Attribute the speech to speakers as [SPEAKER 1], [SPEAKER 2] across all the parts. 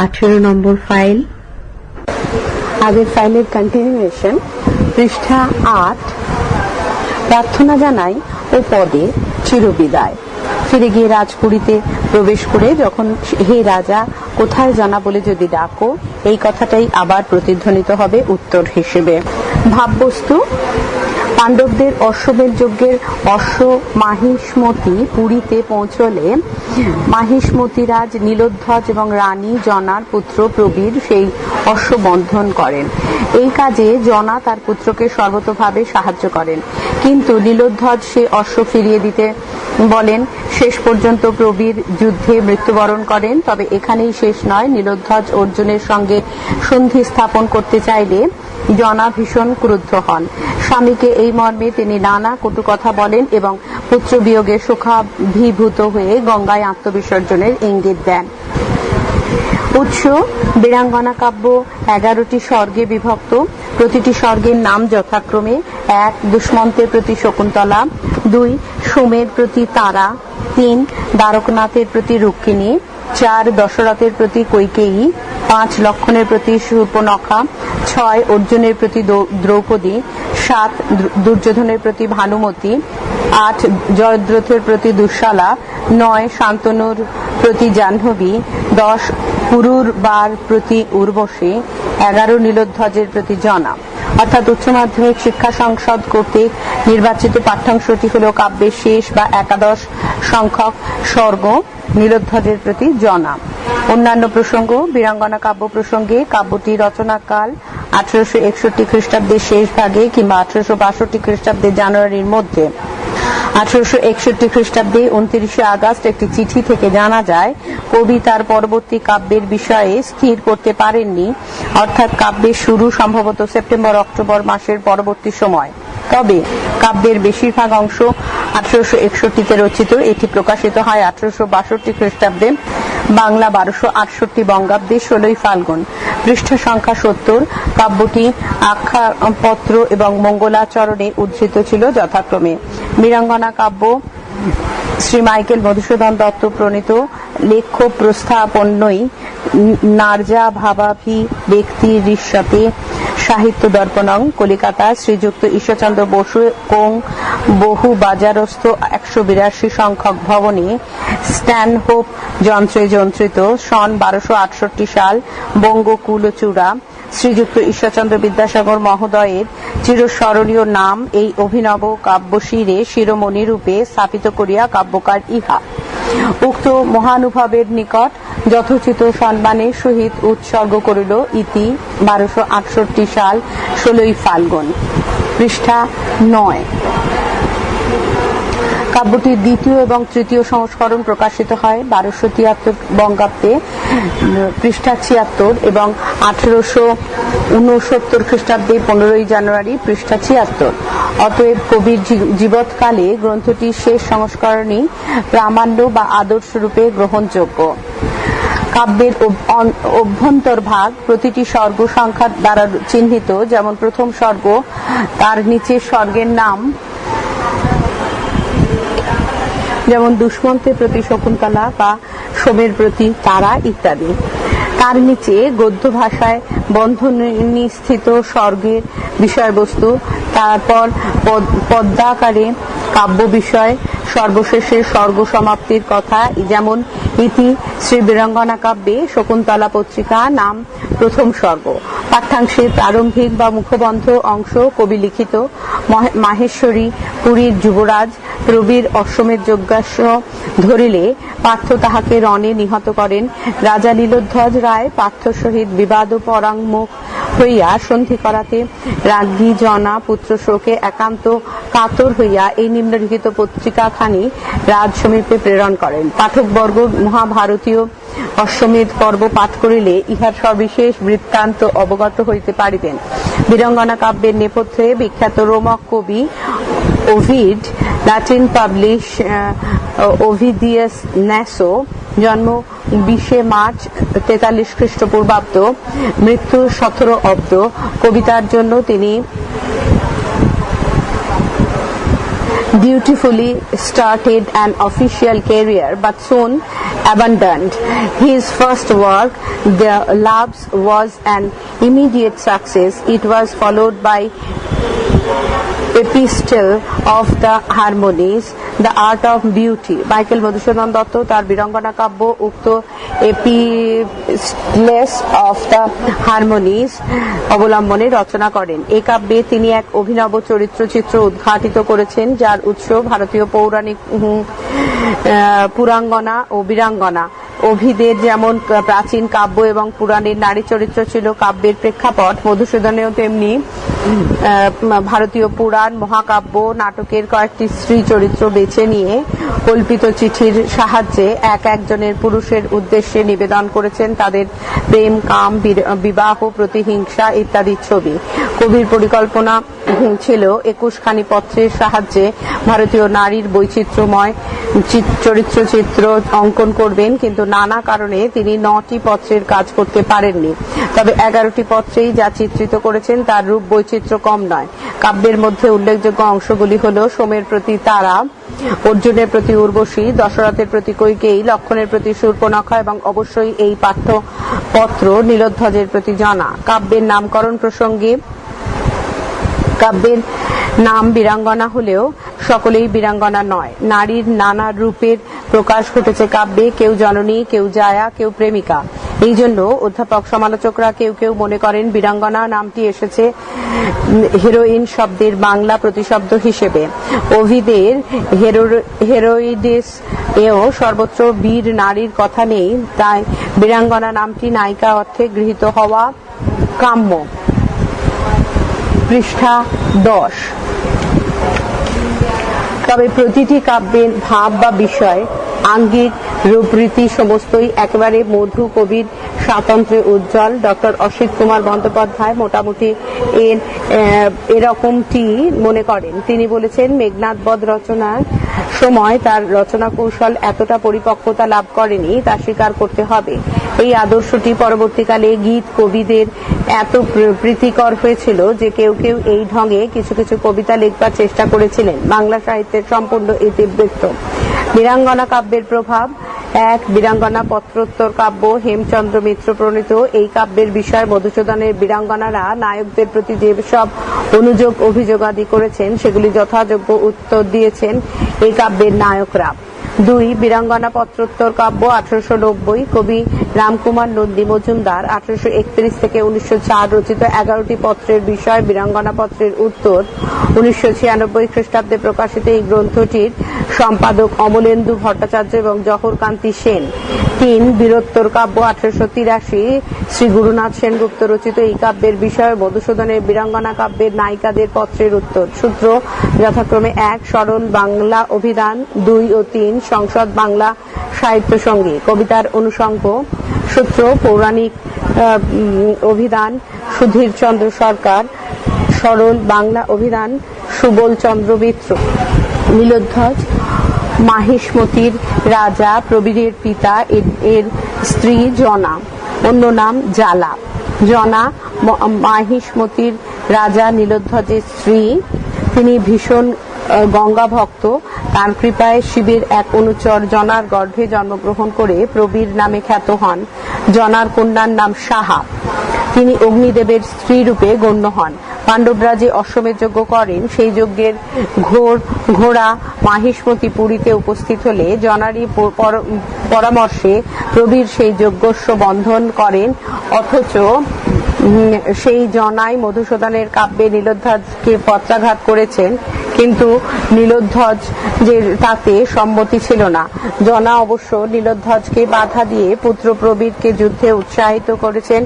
[SPEAKER 1] 18 নম্বর file. আগের ফাইলের continuation, পৃষ্ঠা 8। প্রার্থনা জানাই ও পদে চিরবিদায়। ফিরে গিয়ে রাজপুরীতে প্রবেশ করে যখন হে রাজা কোথায় জানা বলে যদি ডাকো, এই কথাটাই আবার প্রতিধ্বনিত হবে উত্তর হিসেবে। ভাববস্তু, পাণ্ডবদের অশ্বমেধ যজ্ঞের অশ্ব মাহিষ্মতি পুরীতে পৌঁছলে মাহিষ্মতিরাজ নীলোধ্বজ এবং রানী জনার পুত্র প্রবীর সেই অশ্ব বন্ধন করেন। এই কাজে জনা তার পুত্রকে সর্বতোভাবে সাহায্য করেন, কিন্তু নীলোধ্বজ সে অশ্ব ফিরিয়ে দিতে বলেন। শেষ পর্যন্ত প্রবীর যুদ্ধে মৃত্যুবরণ করেন। তবে এখানেই শেষ নয়। নীলোধ্বজ অর্জুনের সঙ্গে সন্ধি স্থাপন করতে চাইলে জনা ভীষণ ক্রুদ্ধ হন। স্বামীকে এই মর্মে তিনি নানা কটু কথা বলেন এবং পুত্র বিয়োগে শোকাভিভূত হয়ে গঙ্গায় আত্মবিসর্জনের ইঙ্গিত দেন। উৎস, বীরাঙ্গনা কাব্য 11টি স্বর্গে বিভক্ত। প্রতিটি স্বর্গের নাম যথাক্রমে: 1 দুষ্মন্তের প্রতি শকুন্তলা, 2 সোমের প্রতি তারা, 3 দ্বারকনাথের প্রতি রুক্মিণী, 4 দশরথের প্রতি কৈকেয়ী, 5 লক্ষণের প্রতি শূর্পণখা, 6 অর্জুনের প্রতি দ্রৌপদী, 7 দুর্যোধনের প্রতি ভানুমতি, 8 জয়দ্রথের প্রতি দুঃশালা, 9 শান্তনুর প্রতি জাহ্নবী, 10 পুরুরবার প্রতি উর্বশী, 11 নীলোধ্বজের প্রতি জনা। অর্থাৎ উচ্চ মাধ্যমিক শিক্ষা সংসদ কর্তৃক নির্বাচিত পাঠ্যাংশটি হল কাব্যের শেষ বা একাদশ সংখ্যক স্বর্গ নীলোধ্বজের প্রতি জনা। অন্যান্য প্রসঙ্গ, বীরাঙ্গনা কাব্য প্রসঙ্গে কাব্যটি রচনাকাল 1861 খ্রিস্টাব্দের শেষ ভাগে কিংবা 1862 খ্রিস্টাব্দের জানুয়ারির মধ্যে। 1861 খ্রিস্টাব্দে 29 আগস্ট একটি চিঠি থেকে জানা যায় কবি তার পরবর্তী কাব্যের বিষয়ে স্থির করতে পারেননি, অর্থাৎ কাব্যের শুরু সম্ভবত সেপ্টেম্বর-অক্টোবর মাসের পরবর্তী সময়। তবে কাব্যের বেশিরভাগ অংশ 1861 রচিত। এটি প্রকাশিত হয় 1862 খ্রিস্টাব্দে, বাংলা 1268 বঙ্গাব্দে 16 ফাল্গুন। পৃষ্ঠা সংখ্যা 70। কাব্যটি আখ্যাপত্র এবং মঙ্গলাচরণে উদ্ধৃত ছিল যথাক্রমে: বীরাঙ্গনা কাব্য শ্রী মাইকেল মধুসূদন দত্ত প্রণীত লেখ্য প্রস্থাপন্যই নার্যা ভাবাভি ব্যক্তি ঋষ্যতে সাহিত্য দর্পণং, কলিকাতা শ্রীযুক্ত ঈশ্বরচন্দ্র বসু কোং বহু বাজারস্থ 182 সংখ্যক ভবনে স্ট্যানহোপ যন্ত্রে যন্ত্রিত, সন 1268 সাল, বঙ্গকুলচূড়া। শ্রীযুক্ত ঈশ্বরচন্দ্র বিদ্যাসাগর মহোদয়ের চিরস্মরণীয় নাম এই অভিনব কাব্যশিরে শিরোমণি রূপে স্থাপিত করিয়া কাব্যকার ইহা উক্ত মহানুভবের নিকট যথোচিত সম্মানের সহিত উৎসর্গ করিল। ইতি 1268 সাল 16 ফাল্গুন। পৃষ্ঠা 9। কাব্যটির দ্বিতীয় এবং তৃতীয় সংস্করণ প্রকাশিত হয় 1273 বঙ্গাব্দে, পৃষ্ঠা 76, এবং 1869 খ্রিস্টাব্দে 15 জানুয়ারি, পৃষ্ঠা 76। অতএব কবির জীবৎকালে গ্রন্থটির শেষ সংস্করণই প্রামাণ্য বা আদর্শ রূপে গ্রহণযোগ্য। কাব্যের অভ্যন্তরভাগ প্রতিটি স্বর্গ সংখ্যা দ্বারা চিহ্নিত, যেমন প্রথম স্বর্গ, তার নিচে স্বর্গের নাম, যেমন দুষ্মন্তের প্রতি শকুন্তলা বা সোমের প্রতি তারা ইত্যাদি। তার নিচে গদ্য ভাষায় বন্ধনীস্থিত স্বর্গের বিষয়বস্তু, তারপর পদ্যাকারে কাব্য বিষয়, সর্বশেষে স্বর্গ সমাপ্তির কথা। যেমন ইতি শ্রী বীরাঙ্গনা কাব্যে শকুন্তলা পত্রিকা নাম প্রথম স্বর্গ। পাঠ্যাংশের প্রারম্ভিক বা মুখবন্ধ অংশ কবি লিখিত: মাহেশ্বরী পুরীর যুবরাজ প্রবীর অশ্বমেধ যজ্ঞাস্য ধরিলে পার্থ তাহাকে রণে নিহত করেন। রাজা নীলোধ্বজ রায় পার্থর সহিত বিবাদ পরাঙ্গমুখ হইয়া সন্ধি করাতে রাজ্ঞী জনা পুত্র শোকে একান্ত কাতর হইয়া এই নিম্নলিখিত পত্রিকাখানি রাজ সমীপে প্রেরণ করেন। পাঠকবর্গ মহাভারতীয় অশ্বমেধ পর্ব পাঠ করিলে ইহার সবিশেষ বৃত্তান্ত অবগত হইতে পারিবেন। বীরাঙ্গনা কাব্যের নেপথ্যে বিখ্যাত রোমক কবি ওভিড, ল্যাটিন পাবলিশ ওভিডিয়াস ন্যাসো, জন্ম 20 মার্চ 43 খ্রিস্টপূর্বাব্দ, মৃত্যু 17 অব্দ। কবিতার জন্য তিনি dutifully started an official career but soon abandoned. His first work, The Loves, was an immediate success. It was followed by Epistle of the Harmonies, The Art of Beauty. Michael Madhusudan Dutta তার বীরাঙ্গনা কাব্য উক্ত এপিস্টলেস of the হারমোনিজ অবলম্বনে রচনা করেন। এই কাব্যে তিনি এক অভিনব চরিত্রচিত্র উদ্ঘাটিত করেছেন, যার উৎস ভারতীয় পৌরাণিক পুরাঙ্গনা ও বীরাঙ্গনা। অভিদের যেমন প্রাচীন কাব্য এবং পুরাণের নারী চরিত্র ছিল কাব্যের প্রেক্ষাপট, মধুসূদনেও তেমনি ভারতীয় পুরাণ, মহাকাব্য, নাটকের কয়েকটি স্ত্রী চরিত্র বেছে নিয়ে কল্পিত চিঠির সাহায্যে একজনের পুরুষের উদ্দেশ্যে নিবেদন করেছেন তাদের প্রেম, কাম, বিবাহ, প্রতিহিংসা ইত্যাদি ছবি। কবির পরিকল্পনা ছিল 21খানি পত্রের সাহায্যে ভারতীয় নারীর বৈচিত্র্যময় চরিত্রচিত্র অঙ্কন করবেন, কিন্তু নানা কারণে তিনি 9টি পত্রের কাজ করতে পারেননি। তবে 11টি পত্রেই যা চিত্রিত করেছেন তার রূপ বৈচিত্র্য কম নয়। কাব্যের মধ্যে উল্লেখযোগ্য অংশগুলি হল সোমের প্রতি তারা, অর্জুনের প্রতি উর্বশী, দশরথের প্রতি কইকেয়ী, লক্ষণের প্রতি শূর্পণখা এবং অবশ্যই এই পাঠ্যপত্র নীলোধ্বজের প্রতি জনা। কাব্যের নামকরণ প্রসঙ্গে কাব্যের নাম বীরাঙ্গনা হলেও সকলেই বীরাঙ্গনা নয়। নারীর নানা রূপের প্রকাশ ঘটেছে কাব্যে, কেউ জননী, কেউ জায়া, কেউ প্রেমিকা। এই জন্য অধ্যাপক সমালোচকরা কেউ কেউ মনে করেন বীরাঙ্গনা নামটি এসেছে হিরোইন শব্দের বাংলা প্রতিশব্দ হিসেবে। ওভিদের হেরোইডিস এও সর্বত্র বীর নারীর কথা নেই, তাই বীরাঙ্গনা নামটি নায়িকা অর্থে গৃহীত হওয়া কাম্য। পৃষ্ঠা 10। তবে প্রতিটি কাব্যের ভাব বা বিষয়, আঙ্গিক, রূপরীতি সমস্তই একেবারে মধু কবির স্বাতন্ত্র্যে উজ্জ্বল। ডক্টর অসিত কুমার বন্দ্যোপাধ্যায় মোটামুটি এরকমটি মনে করেন। তিনি বলেছেন, মেঘনাদ বধ রচনার সময় তার রচনা কৌশল এতটা পরিপক্কতা লাভ করেনি, তা স্বীকার করতে হবে। এই আদর্শটি পরবর্তীকালে গীত কবিদের এত প্রীতিকর হয়েছিল যে কেউ কেউ এই ঢঙে কিছু কিছু কবিতা লিখবার চেষ্টা করেছিলেন। বাংলা সাহিত্যের সম্পূর্ণ ইতিবৃত্ত। বীরাঙ্গনা কাব্যের প্রভাব। 1. বীরাঙ্গনা পত্রোত্তর কাব্য, হেমচন্দ্র মিত্র প্রণীত। এই কাব্যের বিষয় মধুসূদনের বীরাঙ্গনারা নায়কদের প্রতি যেসব অনুযোগ অভিযোগাদি করেছেন সেগুলি যথাযোগ্য উত্তর দিয়েছেন এই কাব্যের নায়করা। 2. বীরাঙ্গনা পত্রোত্তর কাব্য 1890, কবি রামকুমার নন্দী মজুমদার 1831 থেকে 1904 রচিত 11টি পত্রের বিষয় বীরাঙ্গনা পত্রের উত্তর। 1996 খ্রিস্টাব্দে প্রকাশিত এই গ্রন্থটির সম্পাদক অমলেন্দু ভট্টাচার্য এবং জহর কান্তি সেন। 3. বীরোত্তর কাব্য 1883, শ্রী গুরুনাথ সেনগুপ্ত রচিত এই কাব্যের বিষয় মধুসূদনের বীরাঙ্গনা কাব্যের নায়িকাদের পত্রের উত্তর। সূত্র যথাক্রমে 1. সরল বাংলা অভিধান, 2 ও 3. সংসদ বাংলা সাহিত্য সঙ্গী। কবিতার অনুষঙ্গ। সূত্র পৌরাণিক অভিধান সুধীর চন্দ্র সরকার, সরল বাংলা অভিধান সুবল চন্দ্র মিত্র। নীলোধ্বজ মাহিষ্মতির রাজা প্রবীরের পিতা, এর স্ত্রী জনা, অন্য নাম জালা। জনা মাহিষ্মতির রাজা নীলোধ্বজের স্ত্রী। তিনি ভীষণ গঙ্গা ভক্ত। তার কৃপায় শিবের এক অনুচর জনার গর্ভে জন্মগ্রহণ করে প্রবীর নামে খ্যাত হন। জনার কন্যার নাম সাহা। তিনি অগ্নিদেবের স্ত্রী রূপে গণ্য হন। পাণ্ডবরা যে অশ্বমেধ যজ্ঞ করেন সেই যজ্ঞের ঘোড়া মাহিষ্মতি পুরীতে উপস্থিত হলে জনারই পরামর্শে প্রবীর সেই যজ্ঞস্ব বন্ধন করেন। অথচ সেই জনাই মধুসূদনের কাব্যে নীলোধ্বজকে পত্রাঘাত করেছেন, কিন্তু নীলোধ্বজ যে তাতে সম্মতি ছিল না। জনা অবশ্য নীলোধ্বজকে বাধা দিয়ে পুত্র প্রবীরকে যুদ্ধে উৎসাহিত করেছেন,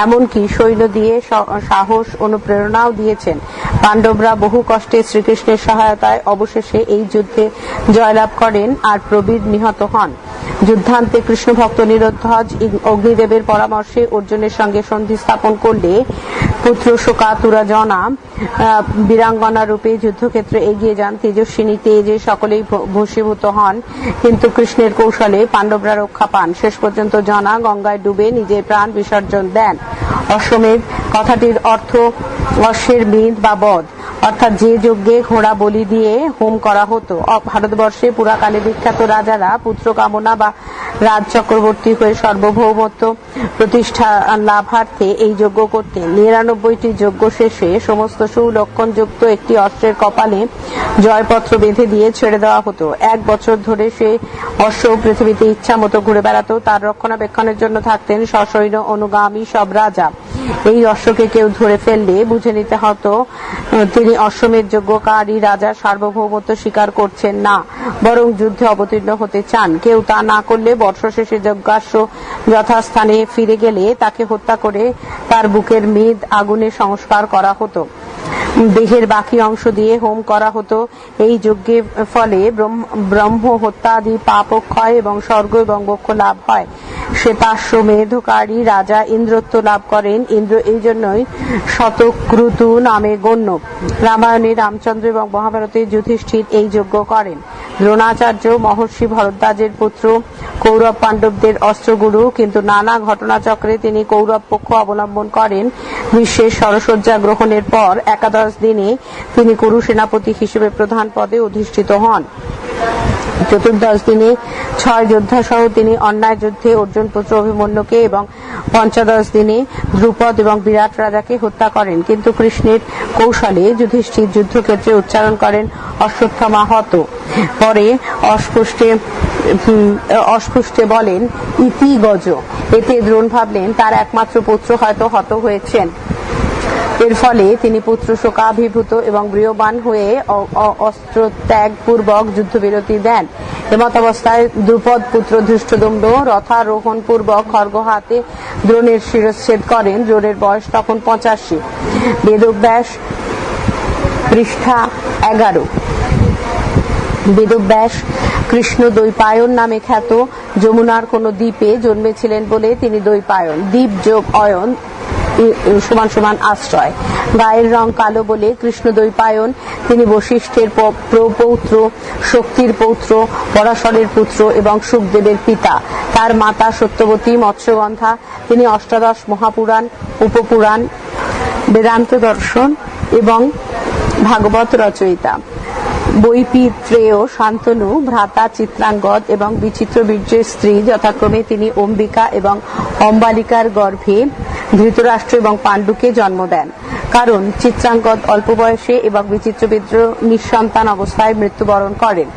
[SPEAKER 1] এমনকি সৈন্য দিয়ে সাহস অনুপ্রেরণাও দিয়েছেন। পাণ্ডবরা বহু কষ্টে শ্রীকৃষ্ণের সহায়তায় অবশেষে এই যুদ্ধে জয়লাভ করেন আর প্রবীর নিহত হন। যুদ্ধান্তে কৃষ্ণভক্ত নীলোধ্বজ অগ্নিদেবের পরামর্শে অর্জুনের সঙ্গে সন্ধি স্থাপন করলে পুত্র শোকাতুরা জনা বীরাঙ্গনা রূপে যুদ্ধক্ষেত্রে এগিয়ে যান। তেজস্বিনী তেজে সকলেই ভস্মীভূত হন, কিন্তু কৃষ্ণের কৌশলে পাণ্ডবরা রক্ষা পান। শেষ পর্যন্ত জনা গঙ্গায় ডুবে নিজের প্রাণ বিসর্জন দেন। অশ্বমেধ কথাটির অর্থ অশ্বের মেধ বা বধ, অর্থাৎ যে যজ্ঞে ঘোড়া বলি দিয়ে হোম করা হতো। ভারতবর্ষে পুরাকালে বিখ্যাত রাজারা পুত্র কামনা বা রাজ চক্রবর্তী হয়ে সার্বভৌমত্ব প্রতিষ্ঠা লাভার্থে এই যজ্ঞ করতেন। 99টি যজ্ঞ শেষে সমস্ত সুলক্ষণ যুক্ত একটি অশ্বের কপালে জয়পত্র বেঁধে দিয়ে ছেড়ে দেওয়া হতো। 1 বছর ধরে সে অশ্ব পৃথিবীতে ইচ্ছা মতো ঘুরে বেড়াতো। তার রক্ষণাবেক্ষণের জন্য থাকতেন সসৈন্য অনুগামী সব রাজা। এই অশ্বকে কেউ ধরে ফেললে বুঝে নিতে হতো তিনি অশ্বমেধ যজ্ঞকারী রাজার সার্বভৌমত্ব স্বীকার করছেন না, বরং যুদ্ধে অবতীর্ণ হতে চান। কেউ তা না করলে বর্ষশেষে যজ্ঞাশ্ব যথাস্থানে ফিরে গেলে তাকে হত্যা করে তার বুকের মেদ আগুনে সংস্কার করা হতো। দেহের বাকি অংশ দিয়ে হোম করা হতো। এই যজ্ঞের ফলে ব্রহ্ম হত্যা আদি পাপ ক্ষয় এবং স্বর্গ এবং মোক্ষ লাভ হয়। শ্বেতাশ্বমেধকারী রাজা ইন্দ্রত্ব লাভ করেন। ইন্দ্র এই জন্যই শতক্রতু নামে গণ্য। রামায়ণে রামচন্দ্র এবং মহাভারতে যুধিষ্ঠির এই যজ্ঞ করেন। দ্রোণাচার্য মহর্ষি ভরদ্বাজের পুত্র, কৌরব পাণ্ডবদের অস্ত্রগুরু, কিন্তু নানা ঘটনাচক্রে তিনি কৌরব পক্ষ অবলম্বন করেন। গ্রীষ্মের শরশয্যা গ্রহণের পর 11 দিনে তিনি কুরু সেনাপতি হিসেবে প্রধান পদে অধিষ্ঠিত হন। 14 দিনে 6 যোদ্ধা সহ তিনি অন্যায় যুদ্ধে অর্জুন পুত্র অভিমন্যুকে এবং 15 দিনে দ্রুপদ এবং বিরাট রাজাকে হত্যা করেন। কিন্তু কৃষ্ণের কৌশলে যুধিষ্ঠির যুদ্ধক্ষেত্রে উচ্চারণ করেন অশ্বত্থামা হত। পরে অস্পষ্টে বলেন ইতি গজ। এতে দ্রোণ ভাবলেন তার একমাত্র পুত্র হয়তো হত হয়েছেন। এর ফলে তিনি পুত্র শোকাভিভূত এবং গৃহবান হয়ে অস্ত্র ত্যাগ পূর্বক যুদ্ধবিরতি দেন। এমতাবস্থায় দ্রুপদ পুত্র ধৃষ্টদ্যুম্ন রথারোহণ পূর্বক খড়গ হাতে দ্রোণের শিরচ্ছেদ করেন। দ্রোণের বয়স তখন 85। বেদব্যাস পৃষ্ঠা 11। বেদব্যাস কৃষ্ণ দ্বৈপায়ন নামে খ্যাত যমুনার কোন দ্বীপে জন্মেছিলেন বলে তিনি দ্বৈপায়ন। দ্বীপ যোগ অয়ন সমান সমান আশ্রয়। গায়ের রং কালো বলে কৃষ্ণ দ্বৈপায়ন। তিনি বশিষ্ঠের প্রপৌত্র, শক্তির পৌত্র, পরাশরের পুত্র এবং সুখদেবের পিতা। তার মাতা সত্যবতী মৎস্যগন্ধা। তিনি অষ্টাদশ মহাপুরাণ, উপপুরাণ, বেদান্ত দর্শন এবং ভাগবত রচয়িতা। বৈপিত্রেয়, শান্তনু, ভ্রাতা চিত্রাঙ্গদ এবং বিচিত্র বীর্যের স্ত্রী যথাক্রমে তিনি অম্বিকা এবং অম্বালিকার গর্ভে ধৃতরাষ্ট্র এবং পাণ্ডুকে জন্ম দেন। কারণ চিত্রাঙ্গদ অল্প বয়সে এবং বিচিত্র বীর্য নিঃসন্তান অবস্থায় মৃত্যুবরণ করেন।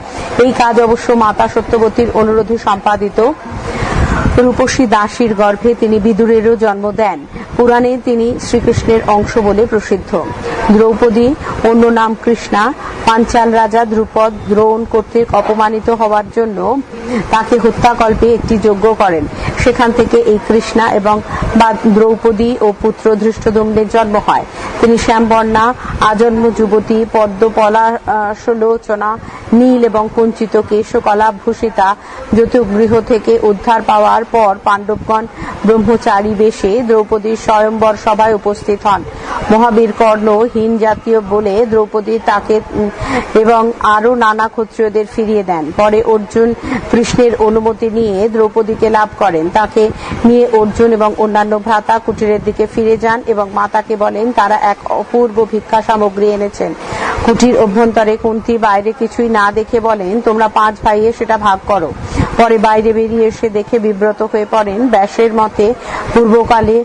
[SPEAKER 1] এই কাজ অবশ্য মাতা সত্যবতীর অনুরোধে সম্পাদিত। রূপসী দাসীর গর্ভে তিনি বিদুরেরও জন্ম দেন। পুরাণে তিনি শ্রীকৃষ্ণের অংশ বলে প্রসিদ্ধ। দ্রৌপদী, অন্য নাম কৃষ্ণা, পাঞ্চাল রাজা দ্রুপদ দ্রোণ কর্তৃক অপমানিত হওয়ার জন্য তাকে হত্যাকল্পে একটি যজ্ঞ করেন। সেখান থেকে এই কৃষ্ণা এবং দ্রৌপদী ও পুত্র ধৃষ্টদ্যুম্নের জন্ম হয়। তিনি শ্যামবর্ণা, আজন্ম যুবতী, পদ্মপলাশলোচনা, নীল এবং কুঞ্চিত কেশকলাভূষিতা জ্যোতিগৃহ থেকে উদ্ধার পাওয়ার পর পাণ্ডবগণ ব্রহ্মচারী বেশে দ্রৌপদীর স্বয়ম্বর সভায় উপস্থিত হন। মহাবীর কর্ণ হীন জাতীয় বলে দ্রৌপদী তাকে এবং আরো নানা ক্ষত্রিয়দের ফিরিয়ে দেন। পরে অর্জুন কৃষ্ণের অনুমতি নিয়ে দ্রৌপদীকে লাভ করেন। তাকে নিয়ে অর্জুন এবং অন্যান্য ভ্রাতা কুটিরের দিকে ফিরে যান এবং মাতাকে বলেন তারা এক অপূর্ব ভিক্ষা সামগ্রী এনেছেন। কুটির অভ্যন্তরে কুন্তী বাইরে কিছুই না দেখে বলেন তোমরা 5 ভাইয়ে সেটা ভাগ করো। পরে বাইরে বেরিয়ে এসে দেখে বিব্রত হয়ে পড়েন। ব্যাসের মতে পূর্বকালে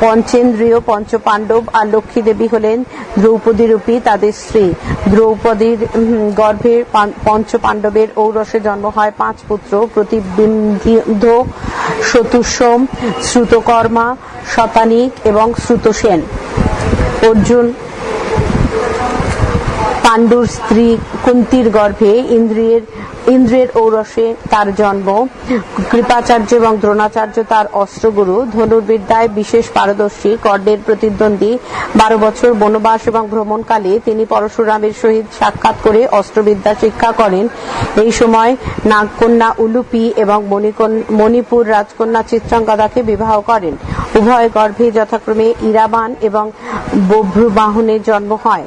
[SPEAKER 1] পঞ্চেন্দ্রিয় পঞ্চপাণ্ডব আর লক্ষ্মী দেবী হলেন দ্রৌপদী রূপী তাদের স্ত্রী। দ্রৌপদীর গর্ভে পঞ্চপাণ্ডবের ঔরসে জন্ম হয় 5 পুত্র, প্রতিবিম্বিধ, শতুসোম, শ্রুতকর্মা, শতানিক এবং শ্রুতসেন। অর্জুন পাণ্ডুর স্ত্রী কুন্তীর গর্ভে ইন্দ্রের ঔরসে তার জন্ম। কৃপাচার্য এবং দ্রোণাচার্য তার অস্ত্রগুরু। ধনুর্বিদ্যায় বিশেষ পারদর্শী, কর্ণের প্রতিদ্বন্দ্বী। 12 বছর বনবাস এবং ভ্রমণকালে তিনি পরশুরামের সহিত সাক্ষাৎ করে অস্ত্রবিদ্যা শিক্ষা করেন। এই সময় নাগকন্যা উলুপি এবং মণিপুর রাজকন্যা চিত্রাঙ্গদাকে বিবাহ করেন। উভয় গর্ভে যথাক্রমে ইরাবান এবং বভ্রুবাহনের জন্ম হয়।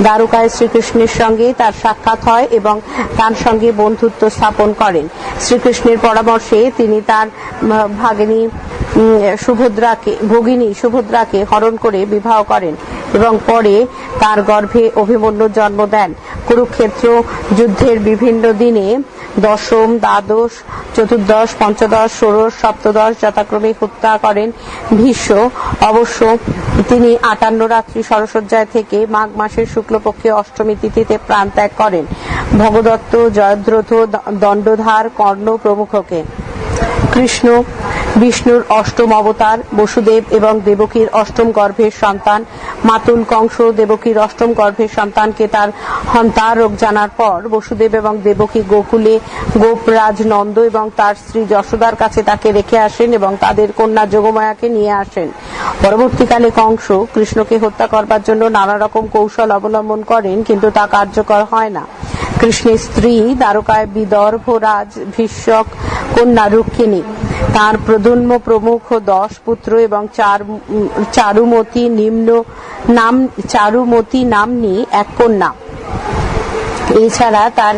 [SPEAKER 1] দ্বারকায় শ্রীকৃষ্ণের সঙ্গে তার সাক্ষাৎ হয় এবং তার সঙ্গে বন্ধুত্ব স্থাপন করেন। শ্রীকৃষ্ণের পরামর্শে তিনি তার ভগিনী সুভদ্রাকে হরণ করে বিবাহ করেন এবং পরে তার গর্ভে অভিমন্যুর জন্ম দেন। কুরুক্ষেত্র যুদ্ধের বিভিন্ন দিনে দশম, দ্বাদশ, চতুর্দশ, পঞ্চদশ, ষোড়শ, সপ্তদশ যথাক্রমে হত্যা করেন ভীষ্ম। অবশ্য তিনি 58 রাত্রি সরসজ্জায় থেকে মাঘ মাসের শুক্লপক্ষে অষ্টমী তিথিতে প্রাণ ত্যাগ করেন ভগদত্ত, জয়দ্রথ, দণ্ডধার, কর্ণ প্রমুখকে। কৃষ্ণ বিষ্ণুর অষ্টম অবতার, বসুদেব এবং দেবকীর অষ্টম গর্ভের সন্তান। মাতুল কংস দেবকীর অষ্টম গর্ভের সন্তানকে তার হন্তা রোগ জানার পর বসুদেব এবং দেবকী গোকুলে গোপরাজ নন্দ এবং তার স্ত্রী যশোদার কাছে তাকে রেখে আসেন এবং তাদের কন্যা যোগমায়াকে নিয়ে আসেন। পরবর্তীকালে কংস কৃষ্ণকে হত্যা করবার জন্য নানা রকম কৌশল অবলম্বন করেন, কিন্তু তা কার্যকর হয় না। কৃষ্ণের স্ত্রী দ্বারকায় বিদর্ভ রাজ ভীষ্মক কন্যা রুক্মিণী, তার প্রজন্ম প্রমুখ 10 পুত্র এবং চারুমতি নাম্নী এক কন্যা। এছাড়া তার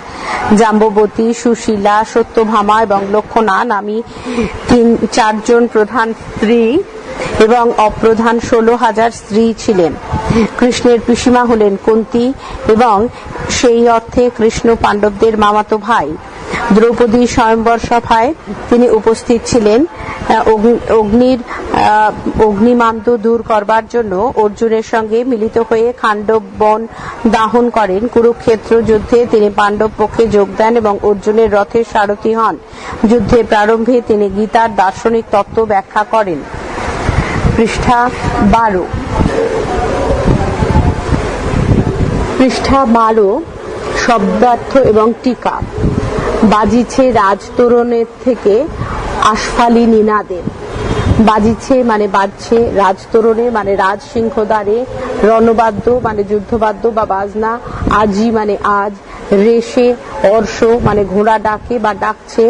[SPEAKER 1] জাম্ববতী, সুশীলা, সত্যভামা এবং লক্ষণা নামী 4জন প্রধান স্ত্রী এবং অপ্রধান 16,000 স্ত্রী ছিলেন। কৃষ্ণের পিসিমা হলেন কুন্তী এবং সেই অর্থে কৃষ্ণ পাণ্ডবদের মামাতো ভাই। দ্রৌপদী স্বয়ম্বর সভায় তিনি উপস্থিত ছিলেন। অগ্নিমান্দ দূর করবার জন্য অর্জুনের সঙ্গে মিলিত হয়ে খাণ্ডব বন দাহন করেন। কুরুক্ষেত্র যুদ্ধে তিনি পাণ্ডব পক্ষে যোগ দেন এবং অর্জুনের রথের সারথি হন। যুদ্ধের প্রারম্ভে তিনি গীতার দার্শনিক তত্ত্ব ব্যাখ্যা করেন। পৃষ্ঠা 12 শব্দার্থ এবং টিকা। বাজিছে রাজতোরণের থেকে আশফালি নিনাদে। বাজিছে মানে বাজছে, রাজতোরণে মানে রাজ সিংহদ্বারে, রণবাদ্য মানে যুদ্ধবাদ্য বা বাজনা, আজি মানে আজ, রেশে অর্শ মানে ঘোড়া ডাকে বা ডাকছে,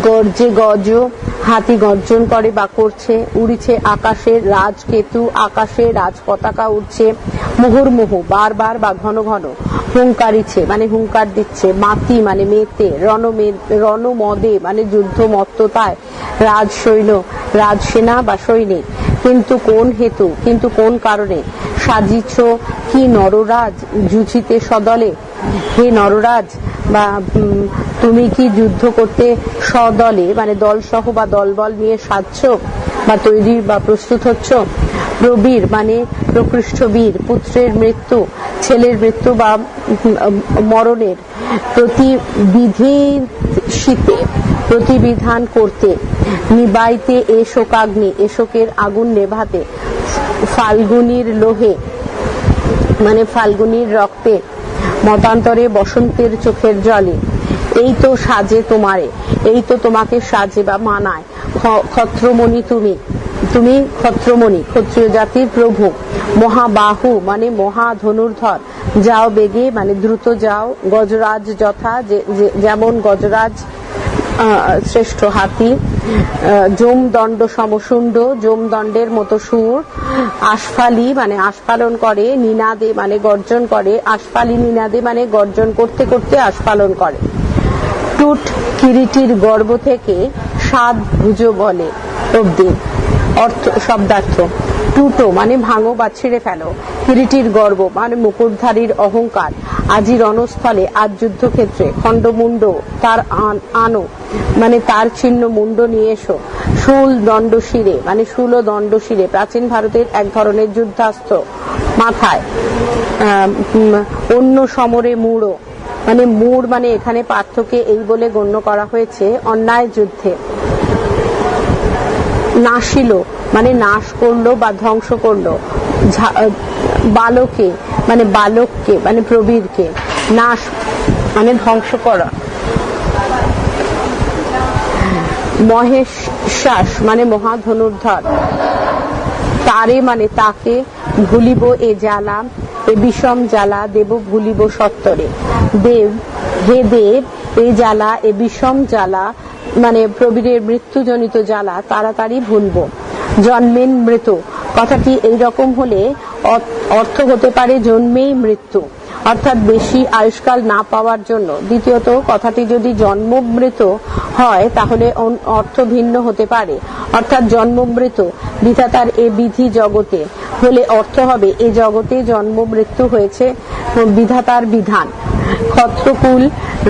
[SPEAKER 1] গর্জে গজ হাতি গর্জন করে বা করছে, উড়িছে আকাশে রাজকেতু, আকাশে রাজ পতাকা উঠছে, মুহুর্মুহু বারবার বা ঘন ঘন, হুঙ্কারিছে মানে হুঙ্কার দিচ্ছে, মাতি মানে মেতে, রণমদে মানে যুদ্ধ মত্ততায়, রাজসৈন্য রাজসেনা বা সৈনিক। কিন্তু কোন হেতু, কিন্তু কোন কারণে, সাজিছ কি নররাজ যুঝিতে সদলে, হে নররাজ বা তুমি কি যুদ্ধ করতে সদলে মানে দলসহ বা দলবল নিয়ে সাজছ বা তৈরি বা প্রস্তুত হচ্ছ। প্রবীর মানে প্রকৃষ্ট বীর, পুত্রের মৃত্যু, ছেলের মৃত্যু বা মরণের প্রতিবিধান করতে, নিবাইতে এ শোকাগ্নি, এশোকের আগুন নেভাতে, ফাল্গুনীর লোহে মানে ফাল্গুনীর রক্তে, মতান্তরে বসন্তের চোখের জলে। এই তো সাজে তোমারে, এই তো তোমাকে সাজে বা মানায়। ক্ষত্রমণি তুমি ক্ষত্রমণি, ক্ষত্রিয় জাতির প্রভু। মহাবাহু মানে মহা ধনুর্ধর, যাও বেগে মানে দ্রুত যাও। গজরাজ যথা যেমন গজরাজ শ্রেষ্ঠ হাতি। যমদণ্ড সমশুণ্ড, যমদণ্ডের মতো সুর। আশফালি মানে আস্ফালন করে, নিনাদে মানে গর্জন করে, আশফালি নিনাদে মানে গর্জন করতে করতে আস্ফালন করে। টুট কিরিটির গর্ভ থেকে 7 ভুজ বলে অব্দি। অর্থ শব্দার্থ, টুটো মানে ভাঙো বা ছিঁড়ে ফেলো, কিরিটির গর্ব মানে মুকুটধারীর অহংকার, আজি রণস্থলে আজ যুদ্ধক্ষেত্রে, খণ্ডমুণ্ড তার আনো মানে তার ছিন্ন মুন্ড নিয়ে এসো, শূল দণ্ড শিরে মানে শূল ও দণ্ড শিরে প্রাচীন ভারতের এক ধরনের যুদ্ধাস্ত্র মাথায়। অন্য সমরে মূঢ় মানে মূঢ় মানে এখানে পার্থকে এই বলে গণ্য করা হয়েছে অন্যায় যুদ্ধে। নাশিল মানে নাশ করলো বা ধ্বংস করলো। বালকে মানে বালককে মানে প্রবীরকে, নাশ মানে ধ্বংস করা। মহেশ্বাস মানে মহাধনুর্ধর। তারে মানে তাকে, ভুলিব এ জ্বালা, এ বিষম জ্বালা দেব ভুলিব সত্তরে। দেব হে দেব, এ জ্বালা এ বিষম জ্বালা মানে প্রবীরের মৃত্যুজনিত জ্বালা তাড়াতাড়ি ভুলব। জন্মেন মৃত কথাটি এইরকম হলে অর্থ হতে পারে জন্মেই মৃত্যু, অর্থাৎ বেশি আয়ুষ্কাল না পাওয়ার জন্য। দ্বিতীয়ত কথাটি যদি জন্মমৃত হয় তাহলে অর্থ ভিন্ন হতে পারে, অর্থাৎ জন্মমৃত বিধাতার এ বিধি জগতে হলে অর্থ হবে এ জগতে জন্ম মৃত্যু হয়েছে বিধাতার বিধান। ক্ষত্রকুল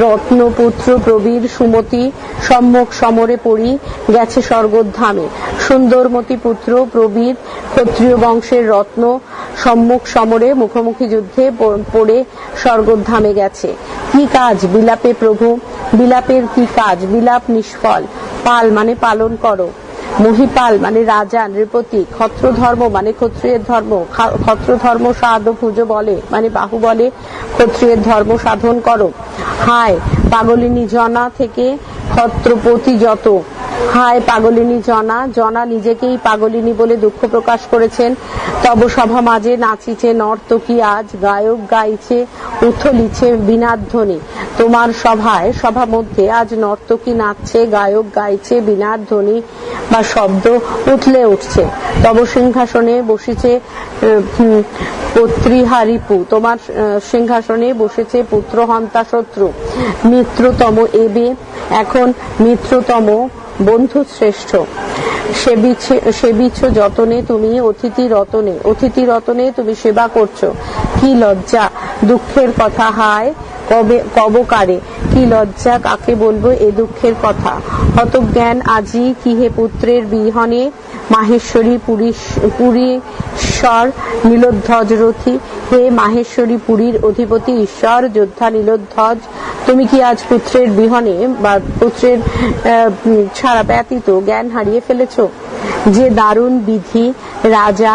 [SPEAKER 1] রত্নপুত্র প্রবীর সুমতি সম্মুখ সমরে পড়ি গেছে স্বর্গধামে। সুন্দরমতি পুত্র প্রবীর ক্ষত্রিয় বংশের রত্ন সম্মুখ সমরে মুখোমুখি যুদ্ধে পড়ে স্বর্গধামে গেছে। কি কাজ বিলাপে প্রভু, বিলাপের কি কাজ? বিলাপ নিষ্ফল। পাল মানে পালন করো, মহিপাল মানে রাজা নৃপতি, ক্ষত্র ধর্ম মানে ক্ষত্রিয়ের ধর্ম, ক্ষত্র ধর্ম সাধভুজ বলে মানে বাহু বলে ক্ষত্রিয়ের ধর্ম সাধন করো। হায় পাগলিনী জনা থেকে ক্ষত্রপতি যত। হায় পাগলিনী জনা, জনা নিজেকেই পাগলিনী বলে দুঃখ প্রকাশ করেছেন। তব সভা মাঝে নাচিছে নর্তকী আজ, গায়ক গাইছে উথলিছে বীণাধ্বনি। তোমার সভায় সভা মধ্যে আজ নর্তকী নাচছে, গায়ক গাইছে, বীণার ধ্বনি বা শব্দ উঠলে উঠছে। তব সিংহাসনে বসেছে পত্রিহারিপু, তোমার সিংহাসনে বসেছে পুত্র হন্তা শত্রু। মিত্রতম এবে, এখন মিত্রতম বন্ধু শ্রেষ্ঠ। সেবিছ যতনে তুমি অতিথি রতনে, অতিথি রতনে তুমি সেবা করছো। কি লজ্জা দুঃখের কথা, হায় কবকারে। কি লজ্জা কাকে বলবো এ দুঃখের কথা। হতজ্ঞান আজি কি হে পুত্রের বিহনে, মাহেশ্বরী পুরীশ্বর নীলোধ্বজ রথী। হে মাহেশ্বরী পুরীর অধিপতি ঈশ্বর যোদ্ধা নীলোধ্বজ, তুমি কি আজ পুত্রের বিহনে বা পুত্রের ছাড়া ব্যতীত জ্ঞান হারিয়ে ফেলেছ? যে দারুণ বিধি রাজা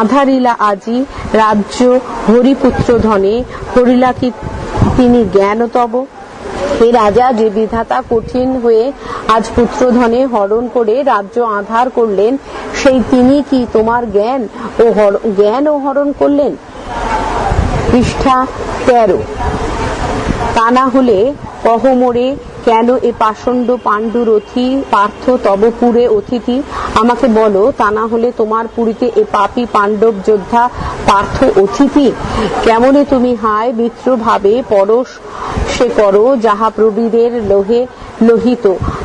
[SPEAKER 1] আধারিলা আজি রাজ্য হরিপুত্র ধনে, হরিলা কি তিনি জ্ঞান তব? হে রাজা, যে বিধাতা কঠিন হয়ে আজ পুত্রধনে হরণ করে রাজ্য আধার করলেন, সেই তিনি কি তোমার জ্ঞান ও হরণ করলেন? পৃষ্ঠা 13। তা না হলে কহ মোরে কেন এ পাষণ্ড পাণ্ডুরথী পার্থ তব পুরে অতিথি? আমাকে বলো, তা না হলে তোমার পুরীতে এ পাপী পাণ্ডব যোদ্ধা পার্থ অতিথি? কেমনে তুমি হায় মিত্র ভাবে পরশ সে করো, যাহা প্রবীরের লোহে লোহিত।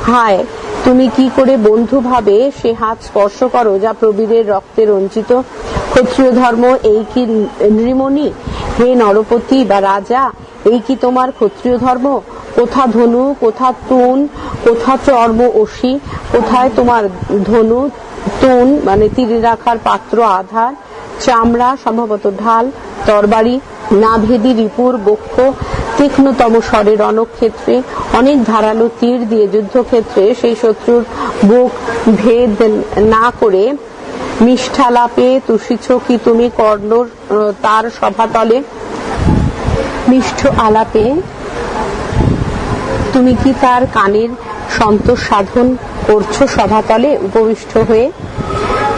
[SPEAKER 1] হায় তুমি কি করে বন্ধু ভাবে সে হাত স্পর্শ করো, যা প্রবীরের রক্তে রঞ্জিত? ক্ষত্রিয় ধর্ম এই কি নৃমণি? হে নরপতি বা রাজা, এই কি তোমার ক্ষত্রিয় ধর্ম? কোথা ধনু, কোথা তুন, কোথা চর্ম অসি? কোথায় তোমার ধনু, তুন মানে তীরে রাখার পাত্র আধার, চামড়া সম্ভবত ঢাল, তরবারি নাভেদি রিপুর বক্ষ, তীক্ষ্ণতম স্বরে রণক্ষেত্রে অনেক ধারালো তীর দিয়ে যুদ্ধক্ষেত্রে সেই শত্রুর বুক ভেদ না করে মিষ্ঠালাপে তুষিছ কি তুমি কর্ণ তার সভাতলে? মিষ্ঠ আলাপে তুমি কি তার কানের সন্তোষ সাধন করছো সভাতলে উপবিষ্ট হয়ে?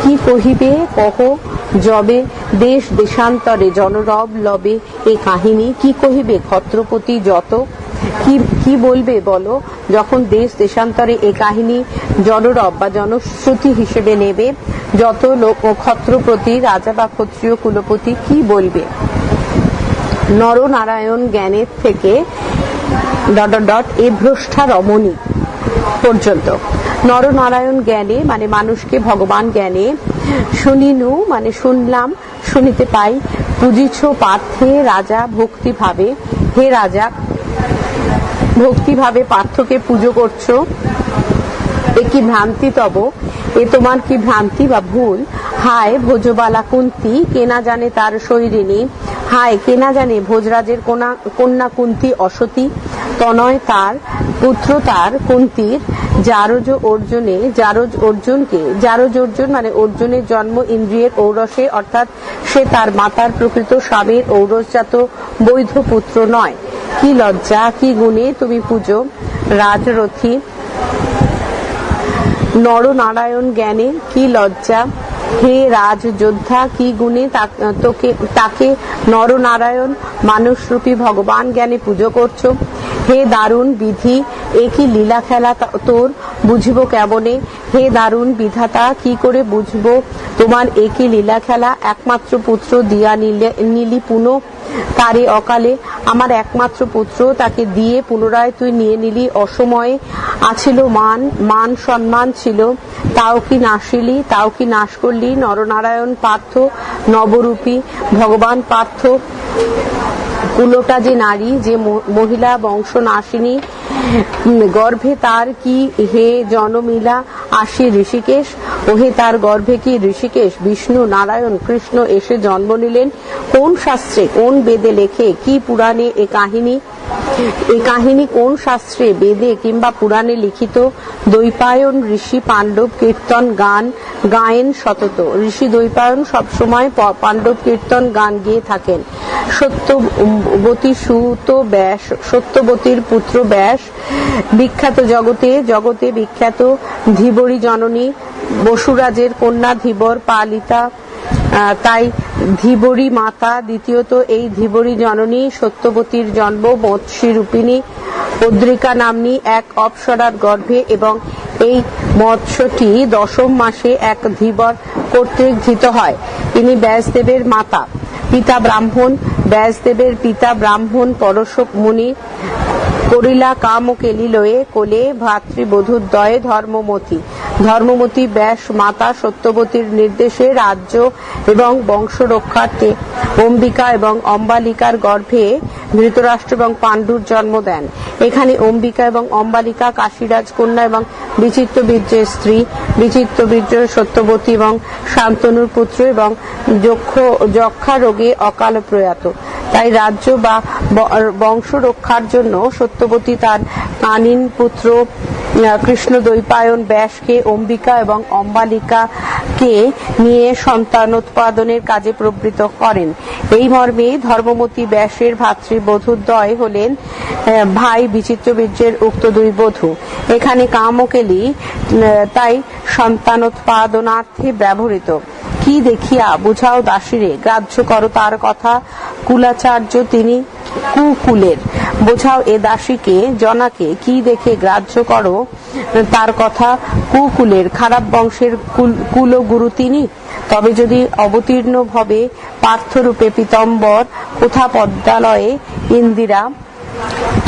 [SPEAKER 1] কি কহিবে কহ যবে দেশ দেশান্তরে জনরব লবে এ কাহিনী? কি কহিবে ক্ষত্রপতি যত? কি বলবে বলো যখন দেশ দেশান্তরে এ কাহিনী জনরব বা জনশ্রুতি হিসেবে নেবে যত লোক? ক্ষত্রপতি রাজা বা ক্ষত্রিয় কুলপতি কি বলবে? নরনারায়ণ জ্ঞানের থেকে এ ভ্রষ্টা রমণী পর্যন্ত। নরনারায়ণ জ্ঞানে মানে মানুষকে ভগবান জ্ঞানে, শুনিনু মানে শুনলাম শুনিতে পাই, বুঝিছ পার্থে রাজা ভক্তি ভাবে। হে রাজা, ভক্তি ভাবে পার্থকে পুজো করছো, এ কি ভ্রান্তি তব? এ তোমার কি ভ্রান্তি বা ভুল? হায় ভোজবালা কুন্তী, কেনা জানে তার শৈরিনী। হায় কেনা জানে ভোজরাজের কন্যা কুন্তী অসতী, তনয় তার পুত্র তার কুন্তীর জারজ অর্জুনে। জারজ অর্জুনকে, জারজ অর্জুন মানে অর্জুনের জন্ম ইন্দ্রিয়ের ঔরসে, অর্থাৎ সে তার মাতার প্রকৃত স্বামীর ঔরসজাত বৈধ পুত্র নয়। কি লজ্জা, কি গুণে তুমি পুজো রাজরথী নরনারায়ণ জ্ঞানে? কি লজ্জা হে রাজ যোদ্ধা, কি গুণে তাকে নরনারায়ণ মানুষরূপী ভগবান জ্ঞানে পুজো করছো? হে দারুণ বিধি, এ কি লীলা খেলা তোর, বুঝব কেমনে? হে দারুণ বিধাতা, কি করে বুঝবো তোমার এ কি লীলা খেলা? একমাত্র পুত্র দিয়া নিলি পুনঃ তারে অকালে, আমার একমাত্র পুত্র তাকে দিয়ে পুনরায় তুই নিয়ে নিলি অসময়ে। আছিল মান সম্মান ছিল, তাও কি নাশিলি, তাও কি নাশ করলি? নরনারায়ণ পার্থ নবরূপী ভগবান পার্থ কুলোটা যে নারী, যে মহিলা বংশনাশিনী, গর্ভে তার কি হে জনমিলা আসি ঋষিকেশ, ওহে তার গর্ভে কি ঋষিকেশ বিষ্ণু নারায়ণ কৃষ্ণ এসে জন্ম নিলেন? কোন শাস্ত্রে কোন বেদে লেখে, কি পুরাণে এ কাহিনী কোন শাস্ত্রে বেদে কিংবা পুরাণে লিখিত? দ্বৈপায়ন ঋষি পাণ্ডব কীর্তন গান গায়েন সতত। ঋষি দ্বৈপায়ন সবসময় পাণ্ডব কীর্তন গান গেয়ে থাকেন। সত্যবতীর পুত্র ব্যাস বিখ্যাত জগতে বিখ্যাত ধীবরী জননী, বসুরাজের কন্যা ধীবর পালিতা, তাই ধীবরী মাতা। দ্বিতীয়ত এই ধীবরী জননী সত্যবতীর জন্ম মৎস্যী রূপিণী উদ্রিকা নাম্নী এক অপ্সরার গর্ভে, এবং এই মৎস্যটি 10ম মাসে এক ধীবর কর্তৃক ধৃত হয়। তিনি ব্যাসদেবের মাতা। পিতা ব্রাহ্মণ। ব্যাসদেবের পিতা ব্রাহ্মণ পরশক মুনি। করিলা কাম ও কেলি লয়ে কোলে ভাতৃবধূদ্বয়ে ধর্মমতী ব্যাস মাতা সত্যবতীর নির্দেশে রাজ্য এবং বংশ রক্ষার্থে অম্বিকা এবং অম্বালিকার গর্ভে ধৃতরাষ্ট্র এবং পাণ্ডুর জন্ম দেন। এখানে অম্বিকা এবং অম্বালিকা কাশীরাজ কন্যা এবং বিচিত্রবীর্যের স্ত্রী। বিচিত্রবীর্য সত্যবতী এবং শান্তনুর পুত্র এবং যক্ষা রোগে অকাল প্রয়াত। তাই রাজ্য বা বংশ রক্ষার জন্য সত্যবতী তার কানিন পুত্র কৃষ্ণ দ্বৈপায়ন ব্যাসকে অম্বিকা এবং অম্বালিকাকে নিয়ে সন্তানোৎপাদনের কাজে প্রবৃত্ত করেন। এই মর্মে ধর্মমতী ব্যাসের ভাতৃবধূদ্বয় হলেন ভাই বিচিত্রবীর্যের উক্ত দুই বধূ। এখানে কাম ও কেলি তাই সন্তানোৎপাদনার্থে ব্যবহৃত। কি দেখিয়া বুঝাও দাসীরে, গ্রাহ্য করো তার কথা, কুলাচার্য তিনি কুকুলের। বোঝাও এ দাসীকে জনাকে, কি দেখে গ্রাহ্য করো তার কথা, কুকুলের খারাপ বংশের কুলগুরু তিনি। তবে যদি অবতীর্ণ ভবে পার্থরূপে পীতম্বর কোথা পদ্মালয়ে ইন্দিরা,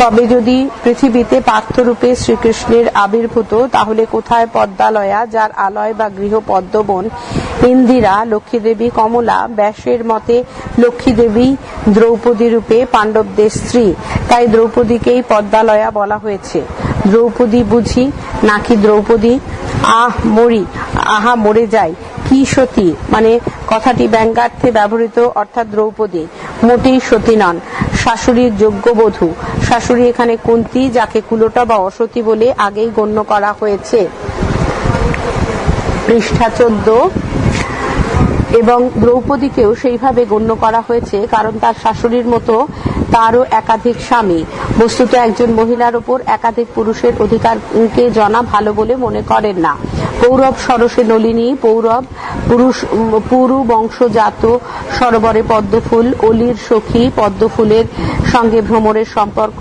[SPEAKER 1] তবে যদি পৃথিবীতে পার্থরূপে শ্রীকৃষ্ণের আবির্ভূত, তাহলে কোথায় পদ্মালয়া, যার আলয় বা গৃহ পদ্মবন, ইন্দিরা লক্ষ্মীদেবী কমলা। ব্যাসের মতে লক্ষ্মীদেবী দ্রৌপদী রূপে পাণ্ডবদের স্ত্রী, তাই দ্রৌপদীকেই পদ্মালয়া বলা হয়েছে। দ্রৌপদী বুঝি নাকি দ্রৌপদী? আহা মরে যাই। কি সতী, মানে কথাটি ব্যঙ্গার্থে ব্যবহৃত, অর্থাৎ দ্রৌপদী মোটেই সতী নন, শাশুড়ির যোগ্য বধূ। শাশুড়ি এখানে কুন্তী, যাকে কুলোটা বা অসতী বলে আগেই গণ্য করা হয়েছে। পৃষ্ঠা 14। এবং দ্রৌপদীকেও সেইভাবে গণ্য করা হয়েছে, কারণ তার শাশুড়ির মতো তারও একাধিক স্বামী। বস্তুত একজন মহিলার উপর একাধিক পুরুষের অধিকারকে জনা ভালো বলে মনে করেন না। পৌরব সরসে নলিনী, পুরু বংশজাত সরোবরে পদ্মফুল, অলির সখী পদ্মফুলের সঙ্গে ভ্রমরের সম্পর্ক,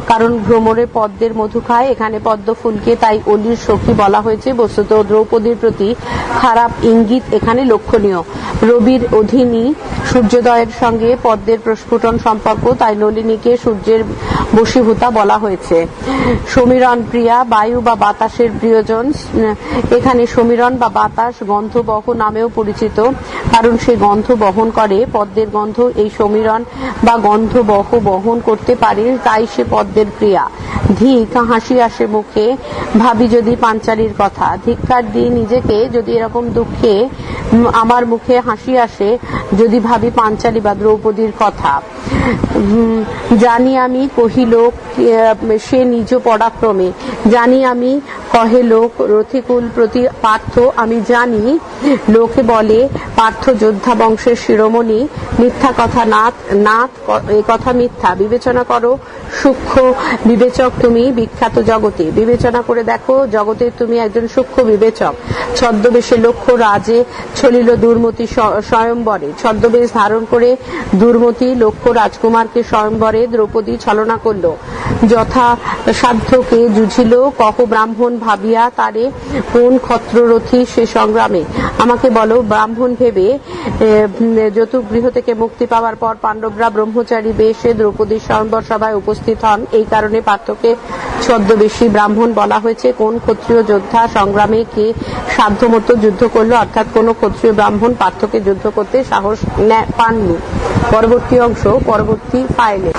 [SPEAKER 1] কারণ ভ্রমরে পদ্মের মধু খায়। এখানে পদ্মফুলকে তাই অলির সখী বলা হয়েছে। বস্তুত দ্রৌপদীর প্রতি খারাপ ইঙ্গিত এখানে লক্ষণীয়। রবির অধীনী সূর্যোদয়ের সঙ্গে পদ্মের প্রস্ফুটন সম্পর্ক, তাই নলিনীকে সূর্যের বশীভূতা বলা হয়েছে। সমীরণ প্রিয়া, বায়ু বা বাতাসের প্রিয়জন। এখানে সমীরণ বা বাতাস গন্ধবহ নামেও পরিচিত, কারণ সে গন্ধ বহন করে। পদ্মের গন্ধ এই সমীরণ বা গন্ধবহ বহন করতে পারে, তাই সে পদ্মের প্রিয়া। ধিক, হাসি আসে মুখে, ভাবি যদি পাঞ্চালীর কথা। ধিক্কার দিই নিজেকে, যদি এরকম দুঃখে আমার মুখে হাসি আসে, যদি ভাবি পাঞ্চালী বা দ্রৌপদীর কথা। জানি আমি কহিল সে নিজ পরাক্রমে, জানি আমি কহে লোক রথিকুল প্রতি পার্থ। আমি জানি লোকে বলে পার্থ যোদ্ধা বংশের শিরোমণি। মিথ্যা কথা নাথ, এ কথা মিথ্যা। বিবেচনা করো, সূক্ষ্ম বিবেচক তুমি বিখ্যাত জগতে। বিবেচনা করে দেখো, জগতে তুমি একজন সূক্ষ্ম বিবেচক। ছদ্মবেশে লক্ষ্য রাজে চলিল দুর্মতি স্বয়ম্বরে। ছদ্মবেশ ধারণ করে দুর্মতি লক্ষ্য রাজকুমারকে স্বয়ম্বরে দ্রৌপদী ছলনা করল। যথা সাধ্যকে জুঝিল, কহ ব্রাহ্মণ ভাবিয়া তারে, কোন ক্ষত্ররথী সে সংগ্রামে। আমাকে বলো, ব্রাহ্মণ ভেবে ভেবে যতুগৃহ থেকে মুক্তি পাওয়ার পর পাণ্ডবরা ব্রহ্মচারী বেশে দ্রৌপদীর স্বয়ম্বর সভায় উপস্থিত হন। এই কারণে পার্থকে ছদ্মবেশী ব্রাহ্মণ বলা হয়েছে। কোন ক্ষত্রিয় যোদ্ধা সংগ্রামে কে সাধ্যমতো যুদ্ধ করলো, অর্থাৎ কোন ক্ষত্রিয় ব্রাহ্মণ পার্থকে যুদ্ধ করতে সাহস পাননি। পরবর্তী অংশ পরবর্তী ফাইলে।